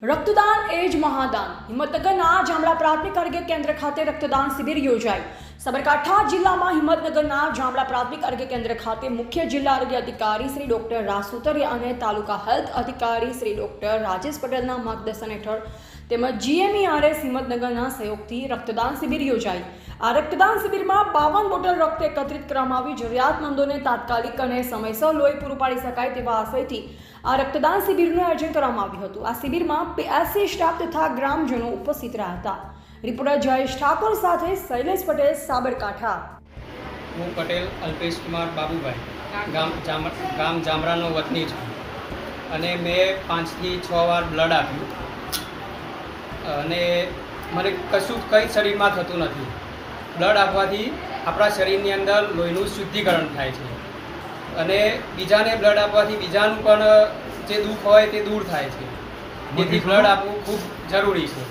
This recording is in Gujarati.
રક્તદાન એ જ મહાદાન. હિંમતનગરના જામડા પ્રાથમિક આરોગ્ય કેન્દ્ર ખાતે રક્તદાન શિબિર યોજાઈ. સાબરકાંઠા જિલ્લામાં હિંમતનગરના જામડા પ્રાથમિક આરોગ્ય કેન્દ્ર ખાતે મુખ્ય જિલ્લા આરોગ્ય અધિકારી શ્રી ડોક્ટર રાસુતરિયા અને તાલુકા હેલ્થ અધિકારી શ્રી ડોક્ટર રાજેશ પટેલના માર્ગદર્શન હેઠળ તેમજ GMERS હિંમતનગરના સહયોગથી રક્તદાન શિબિર યોજાઈ. આ રક્તદાન શિબિરમાં 52 બોટલ રક્ત એકત્રિત કરવામાં આવી. જરૂરિયાતમંદોને તાત્કાલિક અને સમયસર લોહી પૂરું પાડી શકાય તેવા આશયથી આ રક્તદાન શિબિરનું આયોજન કરવામાં આવ્યું હતું. આ શિબિરમાં PSC સ્ટાફ તથા ગ્રામજનો ઉપસ્થિત રહ્યા હતા. રિપોર્ટર જયેશ ઠાકોર સાથે શૈલેષ પટેલ, સાબરકાંઠા. હું પટેલ અલ્પેશ કુમાર બાબુભાઈ, ગામ જામરાનો વતની છું અને મેં 5 થી 6 વાર બ્લડ આપ્યું અને મને કશું કંઈ શરીરમાં થતું નથી. બ્લડ આપવાથી આપણા શરીરની અંદર લોહીનું શુદ્ધિકરણ થાય છે અને બીજાને બ્લડ આપવાથી બીજાનું પણ જે દુઃખ હોય તે દૂર થાય છે. તેથી બ્લડ આપવું ખૂબ જરૂરી છે.